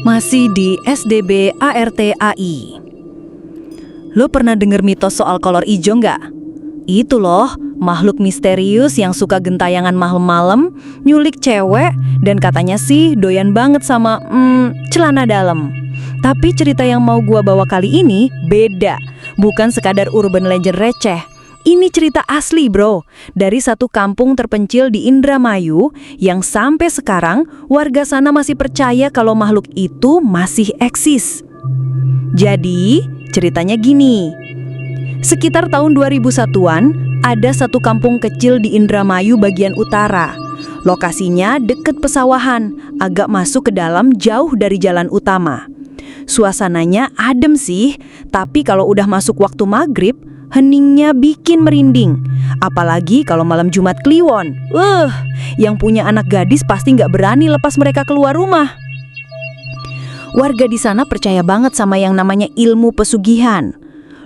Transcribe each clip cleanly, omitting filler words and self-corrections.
Masih di SDB ART-AI. Lo pernah denger mitos soal kolor ijo nggak? Itu loh, makhluk misterius yang suka gentayangan malam-malam, nyulik cewek, dan katanya sih doyan banget sama celana dalam. Tapi cerita yang mau gua bawa kali ini beda, bukan sekadar urban legend receh. Ini cerita asli bro, dari satu kampung terpencil di Indramayu yang sampai sekarang warga sana masih percaya kalau makhluk itu masih eksis. Jadi, ceritanya gini. Sekitar tahun 2001-an, ada satu kampung kecil di Indramayu bagian utara. Lokasinya deket pesawahan, agak masuk ke dalam jauh dari jalan utama. Suasananya adem sih, tapi kalau udah masuk waktu maghrib, heningnya bikin merinding. Apalagi kalau malam Jumat Kliwon. Yang punya anak gadis pasti nggak berani lepas mereka keluar rumah. Warga di sana percaya banget sama yang namanya ilmu pesugihan.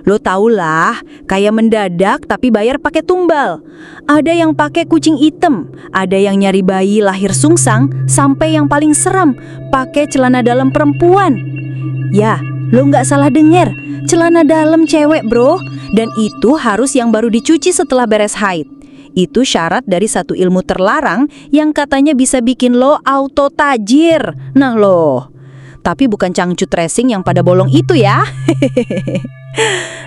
Lo tau lah, kayak mendadak tapi bayar pakai tumbal. Ada yang pakai kucing hitam, ada yang nyari bayi lahir sungsang, sampai yang paling seram, pakai celana dalam perempuan. Ya, lo nggak salah denger, celana dalam cewek bro. Dan itu harus yang baru dicuci setelah beres haid. Itu syarat dari satu ilmu terlarang yang katanya bisa bikin lo auto tajir. Nah lo, tapi bukan cangcut racing yang pada bolong itu ya.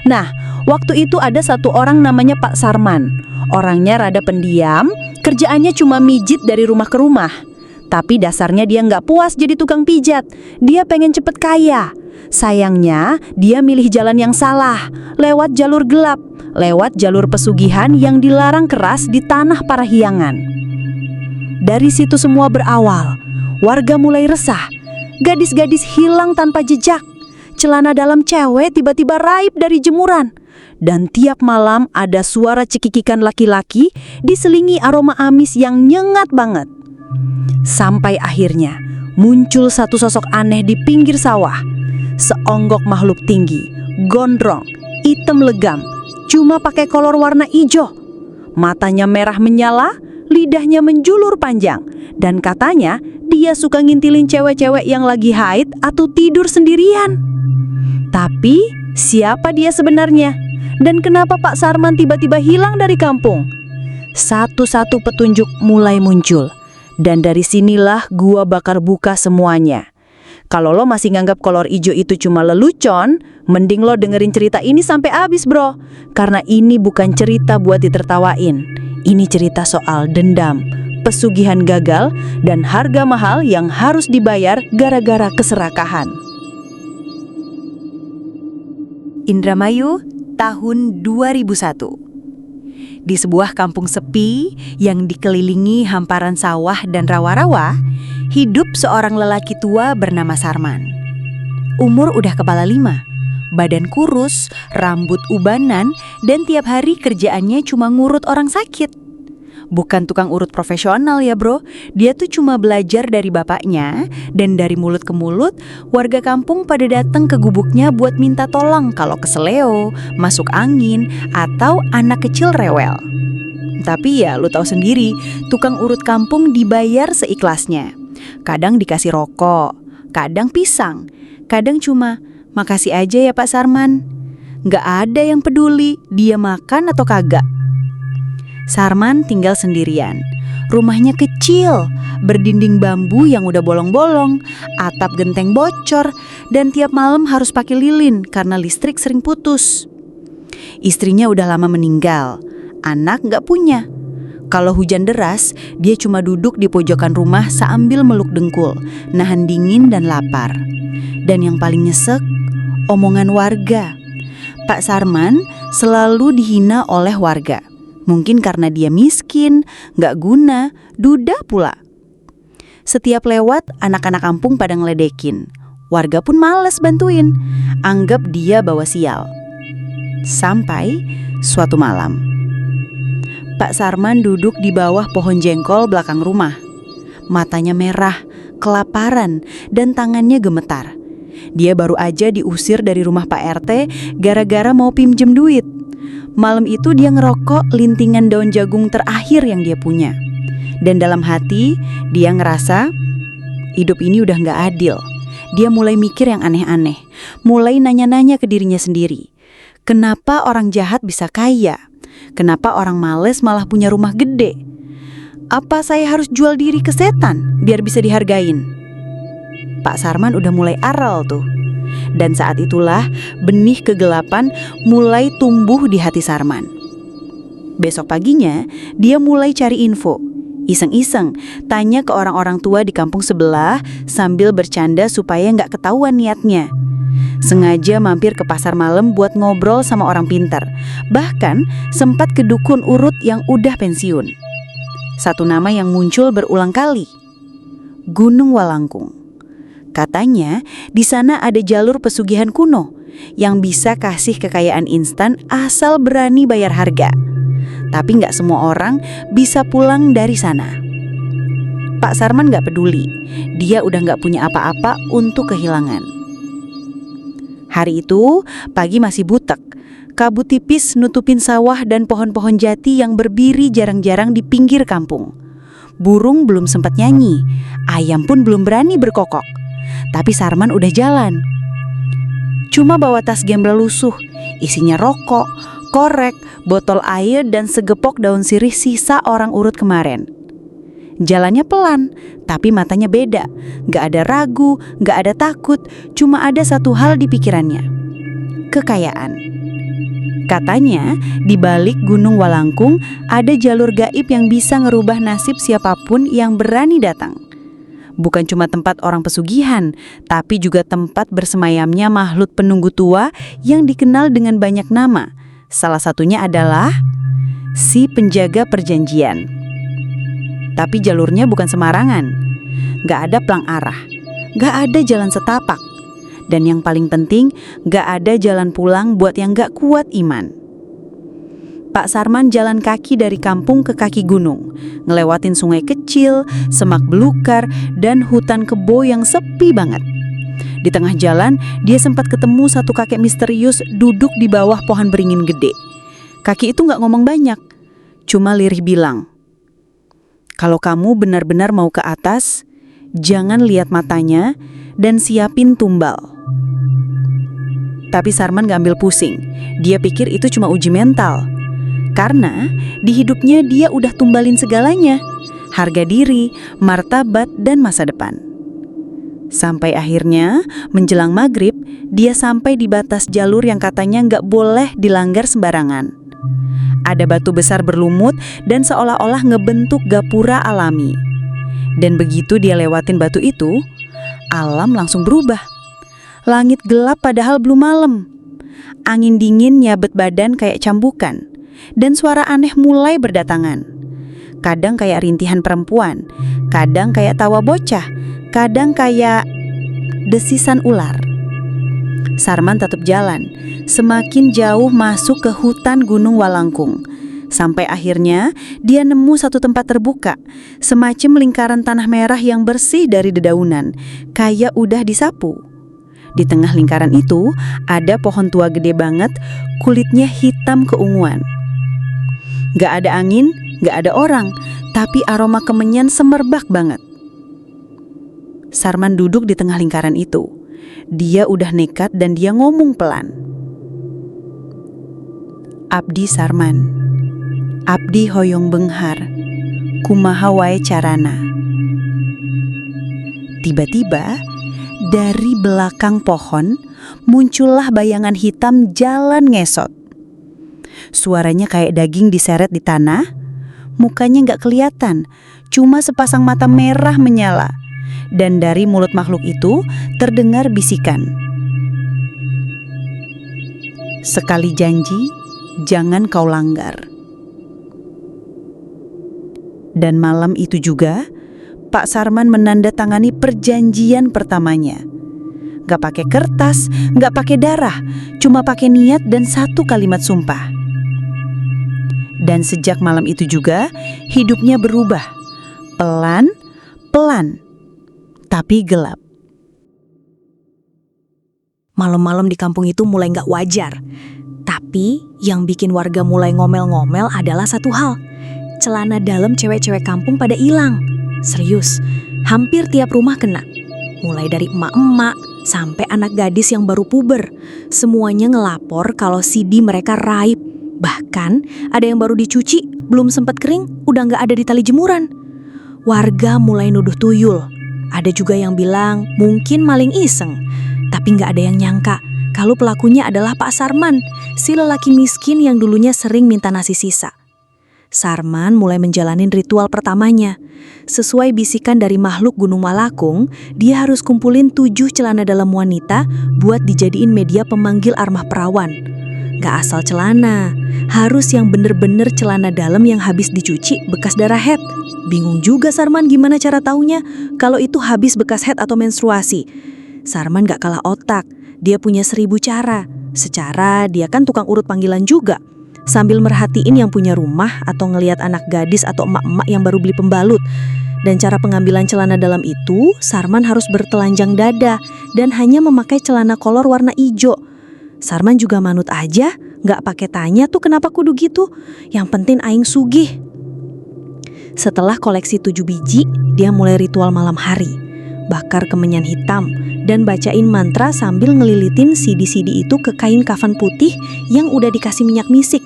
Nah, waktu itu ada satu orang namanya Pak Sarman. Orangnya rada pendiam, kerjaannya cuma mijit dari rumah ke rumah. Tapi dasarnya dia nggak puas jadi tukang pijat. Dia pengen cepet kaya. Sayangnya, dia milih jalan yang salah, lewat jalur gelap, lewat jalur pesugihan yang dilarang keras di tanah Parahyangan. Dari situ semua berawal. Warga mulai resah. Gadis-gadis hilang tanpa jejak. Celana dalam cewek tiba-tiba raib dari jemuran. Dan tiap malam ada suara cekikikan laki-laki diselingi aroma amis yang nyengat banget. Sampai akhirnya muncul satu sosok aneh di pinggir sawah. Seonggok makhluk tinggi, gondrong, hitam legam, cuma pakai kolor warna hijau. Matanya merah menyala, lidahnya menjulur panjang, dan katanya dia suka ngintilin cewek-cewek yang lagi haid atau tidur sendirian. Tapi siapa dia sebenarnya? Dan kenapa Pak Sarman tiba-tiba hilang dari kampung? Satu-satu petunjuk mulai muncul, dan dari sinilah gua bakal buka semuanya. Kalau lo masih nganggap kolor ijo itu cuma lelucon, mending lo dengerin cerita ini sampai habis bro. Karena ini bukan cerita buat ditertawain. Ini cerita soal dendam, pesugihan gagal, dan harga mahal yang harus dibayar gara-gara keserakahan. Indramayu, tahun 2001. Di sebuah kampung sepi yang dikelilingi hamparan sawah dan rawa-rawa, hidup seorang lelaki tua bernama Sarman. Umur udah kepala 5, badan kurus, rambut ubanan, dan tiap hari kerjaannya cuma ngurut orang sakit. Bukan tukang urut profesional ya bro, dia tuh cuma belajar dari bapaknya, dan dari mulut ke mulut, warga kampung pada datang ke gubuknya buat minta tolong kalau keseleo, masuk angin, atau anak kecil rewel. Tapi ya lu tahu sendiri, tukang urut kampung dibayar seikhlasnya. Kadang dikasih rokok, kadang pisang, kadang cuma makasih aja ya Pak Sarman. Nggak ada yang peduli dia makan atau kagak. Sarman tinggal sendirian. Rumahnya kecil, berdinding bambu yang udah bolong-bolong, atap genteng bocor, dan tiap malam harus pakai lilin karena listrik sering putus. Istrinya udah lama meninggal, anak nggak punya. Kalau hujan deras, dia cuma duduk di pojokan rumah sambil meluk dengkul, nahan dingin dan lapar. Dan yang paling nyesek, omongan warga. Pak Sarman selalu dihina oleh warga. Mungkin karena dia miskin, gak guna, duda pula. Setiap lewat, anak-anak kampung pada ngeledekin. Warga pun males bantuin, anggap dia bawa sial. Sampai suatu malam, Pak Sarman duduk di bawah pohon jengkol belakang rumah. Matanya merah, kelaparan, dan tangannya gemetar. Dia baru aja diusir dari rumah Pak RT gara-gara mau pinjem duit. Malam itu dia ngerokok lintingan daun jagung terakhir yang dia punya. Dan dalam hati dia ngerasa hidup ini udah gak adil. Dia mulai mikir yang aneh-aneh, mulai nanya-nanya ke dirinya sendiri. Kenapa orang jahat bisa kaya? Kenapa orang males malah punya rumah gede? Apa saya harus jual diri ke setan biar bisa dihargain? Pak Sarman udah mulai aral tuh. Dan saat itulah benih kegelapan mulai tumbuh di hati Sarman. Besok paginya dia mulai cari info. Iseng-iseng tanya ke orang-orang tua di kampung sebelah sambil bercanda supaya nggak ketahuan niatnya. Sengaja mampir ke pasar malam buat ngobrol sama orang pintar. Bahkan sempat ke dukun urut yang udah pensiun. Satu nama yang muncul berulang kali, Gunung Walangkung. Katanya di sana ada jalur pesugihan kuno yang bisa kasih kekayaan instan asal berani bayar harga. Tapi nggak semua orang bisa pulang dari sana. Pak Sarman nggak peduli, dia udah nggak punya apa-apa untuk kehilangan. Hari itu pagi masih butek, kabut tipis nutupin sawah dan pohon-pohon jati yang berdiri jarang-jarang di pinggir kampung. Burung belum sempat nyanyi, ayam pun belum berani berkokok. Tapi Sarman udah jalan. Cuma bawa tas gembel lusuh, isinya rokok, korek, botol air, dan segepok daun sirih sisa orang urut kemarin. Jalannya pelan, tapi matanya beda. Gak ada ragu, gak ada takut, cuma ada satu hal di pikirannya. Kekayaan. Katanya, di balik Gunung Walangkung ada jalur gaib yang bisa ngerubah nasib siapapun yang berani datang. Bukan cuma tempat orang pesugihan, tapi juga tempat bersemayamnya makhluk penunggu tua yang dikenal dengan banyak nama. Salah satunya adalah si penjaga perjanjian. Tapi jalurnya bukan sembarangan. Gak ada pelang arah, gak ada jalan setapak. Dan yang paling penting, gak ada jalan pulang buat yang gak kuat iman. Pak Sarman jalan kaki dari kampung ke kaki gunung, ngelewatin sungai kecil, semak belukar, dan hutan kebo yang sepi banget. Di tengah jalan, dia sempat ketemu satu kakek misterius duduk di bawah pohon beringin gede. Kakek itu gak ngomong banyak, cuma lirih bilang, "Kalau kamu benar-benar mau ke atas, jangan lihat matanya dan siapin tumbal." Tapi Sarman gak ambil pusing, dia pikir itu cuma uji mental. Karena di hidupnya dia udah tumbalin segalanya, harga diri, martabat, dan masa depan. Sampai akhirnya menjelang maghrib, dia sampai di batas jalur yang katanya nggak boleh dilanggar sembarangan. Ada batu besar berlumut dan seolah-olah ngebentuk gapura alami. Dan begitu dia lewatin batu itu, alam langsung berubah. Langit gelap padahal belum malam. Angin dingin nyabet badan kayak cambukan. Dan suara aneh mulai berdatangan. Kadang kayak rintihan perempuan, kadang kayak tawa bocah, kadang kayak desisan ular. Sarman tetap jalan, semakin jauh masuk ke hutan Gunung Walangkung. Sampai akhirnya dia nemu satu tempat terbuka, semacam lingkaran tanah merah yang bersih dari dedaunan, kayak udah disapu. Di tengah lingkaran itu ada pohon tua gede banget, kulitnya hitam keunguan. Gak ada angin, gak ada orang, tapi aroma kemenyan semerbak banget. Sarman duduk di tengah lingkaran itu. Dia udah nekat dan dia ngomong pelan. "Abdi Sarman, abdi hoyong benghar, kumaha wae carana." Tiba-tiba, dari belakang pohon muncullah bayangan hitam jalan ngesot. Suaranya kayak daging diseret di tanah, mukanya gak kelihatan, cuma sepasang mata merah menyala. Dan dari mulut makhluk itu terdengar bisikan, "Sekali janji, jangan kau langgar." Dan malam itu juga, Pak Sarman menandatangani perjanjian pertamanya. Gak pakai kertas, gak pakai darah, cuma pakai niat dan satu kalimat sumpah. Dan sejak malam itu juga, hidupnya berubah. Pelan-pelan, tapi gelap. Malam-malam di kampung itu mulai gak wajar. Tapi Tapi yang bikin warga mulai ngomel-ngomel adalah satu hal. Celana dalam cewek-cewek kampung pada hilang. Serius, hampir tiap rumah kena. Mulai dari emak-emak sampai anak gadis yang baru puber. Semuanya ngelapor kalau CD mereka raib. Bahkan ada yang baru dicuci, belum sempat kering, udah nggak ada di tali jemuran. Warga mulai nuduh tuyul. Ada juga yang bilang mungkin maling iseng. Tapi nggak ada yang nyangka kalau pelakunya adalah Pak Sarman, si lelaki miskin yang dulunya sering minta nasi sisa. Sarman mulai menjalani ritual pertamanya. Sesuai bisikan dari makhluk Gunung Malakung, dia harus kumpulin 7 celana dalam wanita buat dijadiin media pemanggil arwah perawan. Gak asal celana, harus yang bener-bener celana dalam yang habis dicuci bekas darah haid. Bingung juga Sarman gimana cara taunya kalau itu habis bekas haid atau menstruasi. Sarman gak kalah otak, dia punya 1000 cara. Secara dia kan tukang urut panggilan juga. Sambil merhatiin yang punya rumah atau ngelihat anak gadis atau emak-emak yang baru beli pembalut. Dan cara pengambilan celana dalam itu, Sarman harus bertelanjang dada dan hanya memakai celana kolor warna hijau. Sarman juga manut aja, gak pakai tanya tuh kenapa kudu gitu. Yang penting aing sugih. Setelah koleksi 7 biji, dia mulai ritual malam hari. Bakar kemenyan hitam dan bacain mantra sambil ngelilitin CD-CD itu ke kain kafan putih yang udah dikasih minyak misik.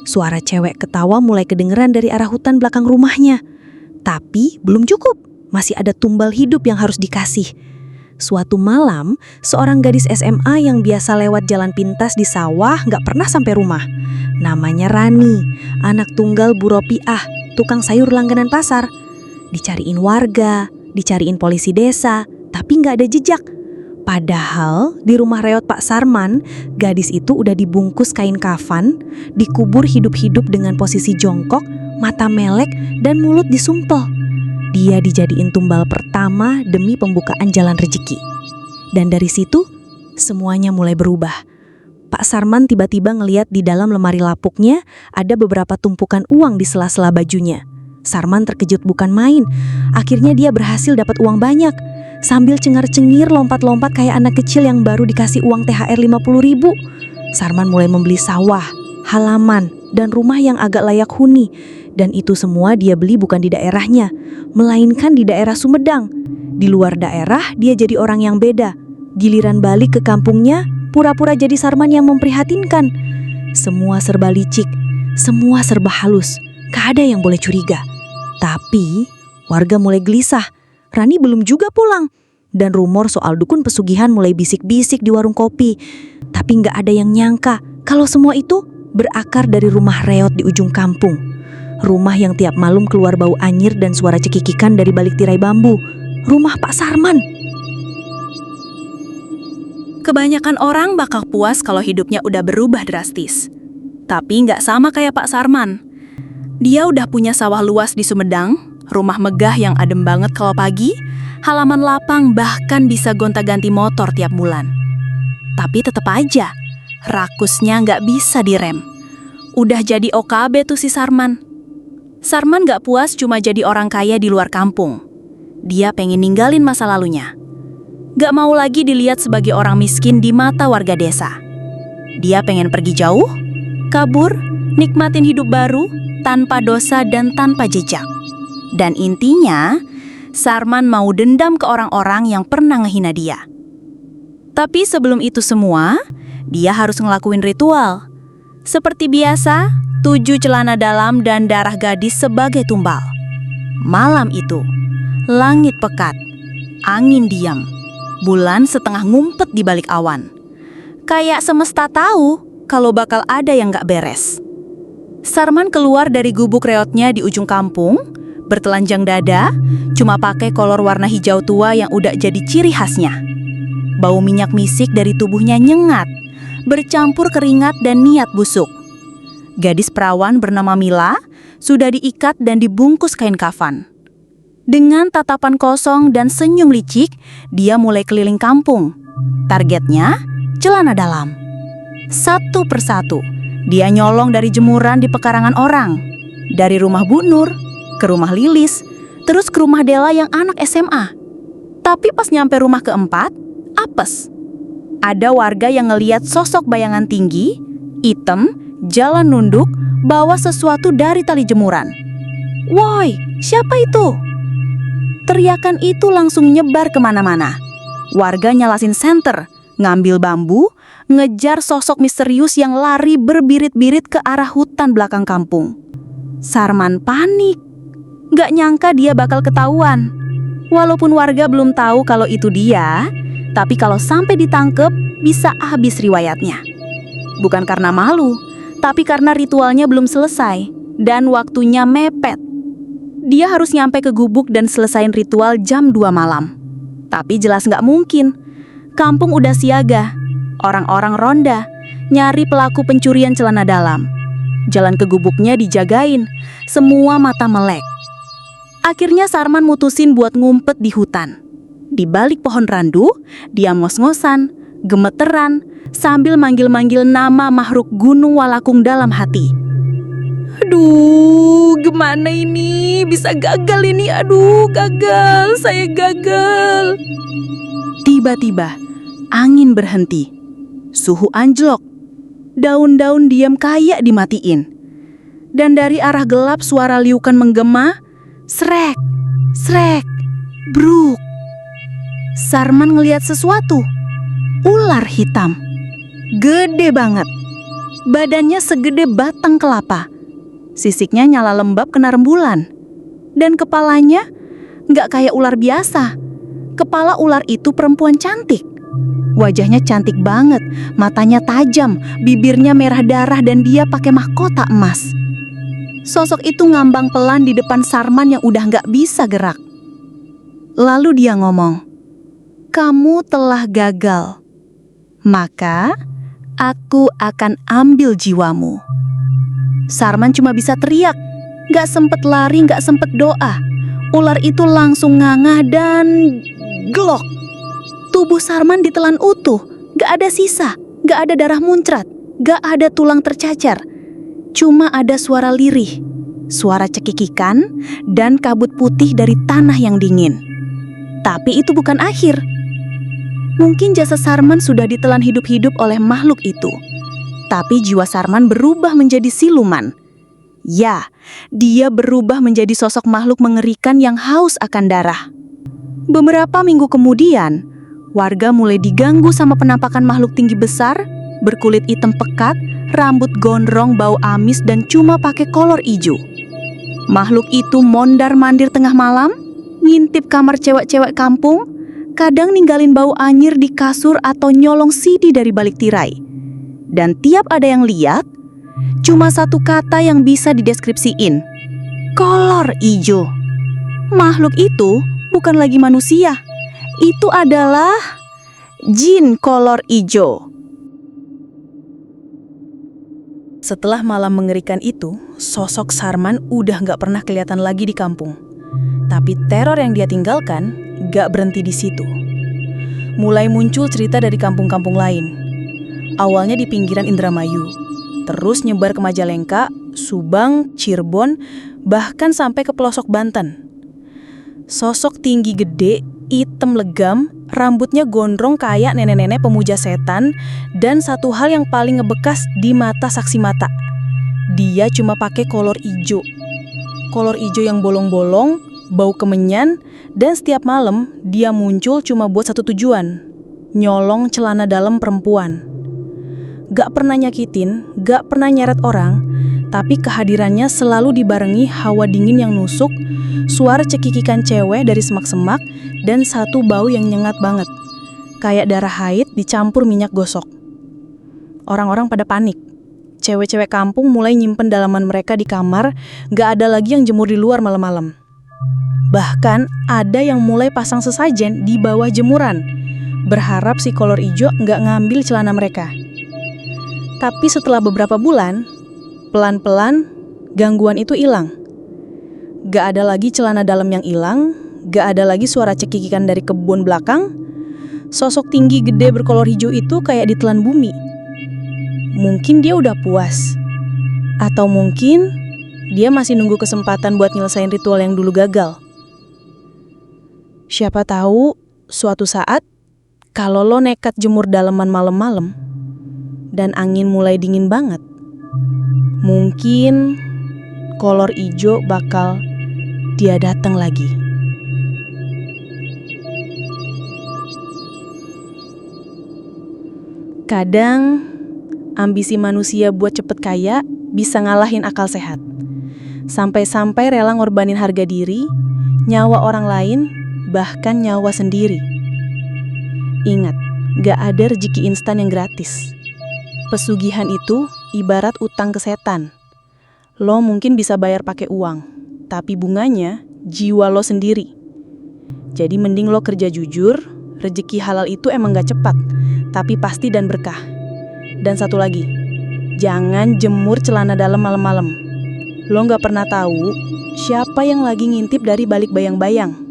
Suara cewek ketawa mulai kedengeran dari arah hutan belakang rumahnya. Tapi belum cukup, masih ada tumbal hidup yang harus dikasih. Suatu malam, seorang gadis SMA yang biasa lewat jalan pintas di sawah gak pernah sampai rumah. Namanya Rani, anak tunggal Bu Ropiah, tukang sayur langganan pasar. Dicariin warga, dicariin polisi desa, tapi gak ada jejak. Padahal di rumah reot Pak Sarman, gadis itu udah dibungkus kain kafan, dikubur hidup-hidup dengan posisi jongkok, mata melek, dan mulut disumpel. Dia dijadiin tumbal pertama demi pembukaan jalan rezeki. Dan dari situ, semuanya mulai berubah. Pak Sarman tiba-tiba ngeliat di dalam lemari lapuknya ada beberapa tumpukan uang di sela-sela bajunya. Sarman terkejut bukan main. Akhirnya dia berhasil dapat uang banyak. Sambil cengar-cengir lompat-lompat kayak anak kecil yang baru dikasih uang THR 50.000. Sarman mulai membeli sawah, halaman, dan rumah yang agak layak huni. Dan itu semua dia beli bukan di daerahnya, melainkan di daerah Sumedang. Di luar daerah dia jadi orang yang beda. Giliran balik ke kampungnya, pura-pura jadi Sarman yang memprihatinkan. Semua serba licik, semua serba halus. Gak ada yang boleh curiga. Tapi warga mulai gelisah. Rani belum juga pulang. Dan rumor soal dukun pesugihan mulai bisik-bisik di warung kopi. Tapi gak ada yang nyangka kalau semua itu berakar dari rumah reot di ujung kampung. Rumah yang tiap malam keluar bau anyir dan suara cekikikan dari balik tirai bambu. Rumah Pak Sarman. Kebanyakan orang bakal puas kalau hidupnya udah berubah drastis. Tapi gak sama kayak Pak Sarman. Dia udah punya sawah luas di Sumedang, rumah megah yang adem banget kalau pagi, halaman lapang bahkan bisa gonta-ganti motor tiap bulan. Tapi tetap aja, rakusnya nggak bisa direm. Udah jadi OKB tuh si Sarman. Sarman nggak puas cuma jadi orang kaya di luar kampung. Dia pengen ninggalin masa lalunya. Nggak mau lagi dilihat sebagai orang miskin di mata warga desa. Dia pengen pergi jauh, kabur, nikmatin hidup baru, tanpa dosa dan tanpa jejak. Dan intinya, Sarman mau dendam ke orang-orang yang pernah ngehina dia. Tapi sebelum itu semua, dia harus ngelakuin ritual. Seperti biasa, 7 celana dalam dan darah gadis sebagai tumbal. Malam itu, langit pekat, angin diam, bulan setengah ngumpet di balik awan. Kayak semesta tahu kalau bakal ada yang gak beres. Sarman keluar dari gubuk reotnya di ujung kampung, bertelanjang dada, cuma pakai kolor warna hijau tua yang udah jadi ciri khasnya. Bau minyak misik dari tubuhnya nyengat, bercampur keringat dan niat busuk. Gadis perawan bernama Mila sudah diikat dan dibungkus kain kafan. Dengan tatapan kosong dan senyum licik, dia mulai keliling kampung. Targetnya, celana dalam. Satu persatu, dia nyolong dari jemuran di pekarangan orang. Dari rumah Bu Nur, ke rumah Lilis, terus ke rumah Dela yang anak SMA. Tapi pas nyampe rumah keempat, apes. Ada warga yang ngeliat sosok bayangan tinggi, hitam, jalan nunduk, bawa sesuatu dari tali jemuran. "Woi, siapa itu?" Teriakan itu langsung nyebar kemana-mana. Warga nyalasin senter, ngambil bambu, ngejar sosok misterius yang lari berbirit-birit ke arah hutan belakang kampung. Sarman panik. Gak nyangka dia bakal ketahuan. Walaupun warga belum tahu kalau itu dia, tapi kalau sampai ditangkep, bisa habis riwayatnya. Bukan karena malu, tapi karena ritualnya belum selesai dan waktunya mepet. Dia harus nyampe ke gubuk dan selesain ritual jam 2 malam. Tapi jelas nggak mungkin. Kampung udah siaga. Orang-orang ronda, nyari pelaku pencurian celana dalam. Jalan ke gubuknya dijagain. Semua mata melek. Akhirnya Sarman mutusin buat ngumpet di hutan. Di balik pohon randu, dia ngos-ngosan, gemeteran, sambil manggil-manggil nama makhluk Gunung Walakung dalam hati. Aduh, gimana ini? Bisa gagal ini. Aduh, gagal. Saya gagal. Tiba-tiba, angin berhenti. Suhu anjlok. Daun-daun diam kayak dimatiin. Dan dari arah gelap suara liukan menggema. Srek, srek, bruk. Sarman ngelihat sesuatu. Ular hitam. Gede banget. Badannya segede batang kelapa. Sisiknya nyala lembab kena rembulan. Dan kepalanya nggak kayak ular biasa. Kepala ular itu perempuan cantik. Wajahnya cantik banget, matanya tajam, bibirnya merah darah dan dia pakai mahkota emas. Sosok itu ngambang pelan di depan Sarman yang udah nggak bisa gerak. Lalu dia ngomong, "Kamu telah gagal. Maka aku akan ambil jiwamu." Sarman cuma bisa teriak. Gak sempet lari, gak sempet doa. Ular itu langsung ngangah dan glok. Tubuh Sarman ditelan utuh. Gak ada sisa, gak ada darah muncrat, gak ada tulang tercacar. Cuma ada suara lirih, suara cekikikan, dan kabut putih dari tanah yang dingin. Tapi itu bukan akhir. Mungkin jasad Sarman sudah ditelan hidup-hidup oleh makhluk itu. Tapi jiwa Sarman berubah menjadi siluman. Ya, dia berubah menjadi sosok makhluk mengerikan yang haus akan darah. Beberapa minggu kemudian, warga mulai diganggu sama penampakan makhluk tinggi besar, berkulit hitam pekat, rambut gondrong, bau amis, dan cuma pakai kolor ijo. Makhluk itu mondar-mandir tengah malam, ngintip kamar cewek-cewek kampung, kadang ninggalin bau anyir di kasur atau nyolong CD dari balik tirai. Dan tiap ada yang lihat, cuma satu kata yang bisa dideskripsiin. Kolor ijo. Makhluk itu bukan lagi manusia. Itu adalah jin kolor ijo. Setelah malam mengerikan itu, sosok Sarman udah gak pernah kelihatan lagi di kampung. Tapi teror yang dia tinggalkan gak berhenti di situ. Mulai muncul cerita dari kampung-kampung lain. Awalnya di pinggiran Indramayu, terus nyebar ke Majalengka, Subang, Cirebon, bahkan sampai ke pelosok Banten. Sosok tinggi gede, hitam legam, rambutnya gondrong kayak nenek-nenek pemuja setan, dan satu hal yang paling ngebekas di mata saksi mata. Dia cuma pakai kolor ijo. Kolor ijo yang bolong-bolong, bau kemenyan, dan setiap malam dia muncul cuma buat satu tujuan, nyolong celana dalam perempuan. Gak pernah nyakitin, gak pernah nyeret orang, tapi kehadirannya selalu dibarengi hawa dingin yang nusuk, suara cekikikan cewek dari semak-semak, dan satu bau yang nyengat banget, kayak darah haid dicampur minyak gosok. Orang-orang pada panik. Cewek-cewek kampung mulai nyimpen dalaman mereka di kamar, gak ada lagi yang jemur di luar malam-malam. Bahkan ada yang mulai pasang sesajen di bawah jemuran, berharap si kolor ijo gak ngambil celana mereka. Tapi setelah beberapa bulan, pelan-pelan gangguan itu hilang. Gak ada lagi celana dalam yang hilang, gak ada lagi suara cekikikan dari kebun belakang. Sosok tinggi gede berkolor hijau itu kayak ditelan bumi. Mungkin dia udah puas. Atau mungkin dia masih nunggu kesempatan buat nyelesain ritual yang dulu gagal. Siapa tahu suatu saat kalau lo nekat jemur dalaman malam-malam, dan angin mulai dingin banget. Mungkin kolor ijo bakal dia datang lagi. Kadang ambisi manusia buat cepet kaya bisa ngalahin akal sehat. Sampai-sampai rela ngorbanin harga diri, nyawa orang lain, bahkan nyawa sendiri. Ingat, gak ada rezeki instan yang gratis. Pesugihan itu ibarat utang ke setan. Lo mungkin bisa bayar pakai uang, tapi bunganya jiwa lo sendiri. Jadi mending lo kerja jujur, rezeki halal itu emang gak cepat, tapi pasti dan berkah. Dan satu lagi, jangan jemur celana dalam malam-malam. Lo gak pernah tahu siapa yang lagi ngintip dari balik bayang-bayang.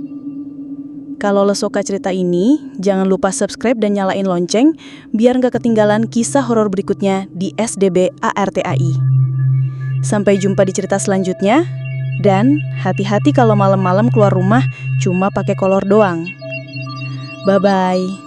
Kalau lo suka cerita ini, jangan lupa subscribe dan nyalain lonceng biar gak ketinggalan kisah horor berikutnya di SDB ARTAI. Sampai jumpa di cerita selanjutnya, dan hati-hati kalau malam-malam keluar rumah cuma pakai kolor doang. Bye-bye.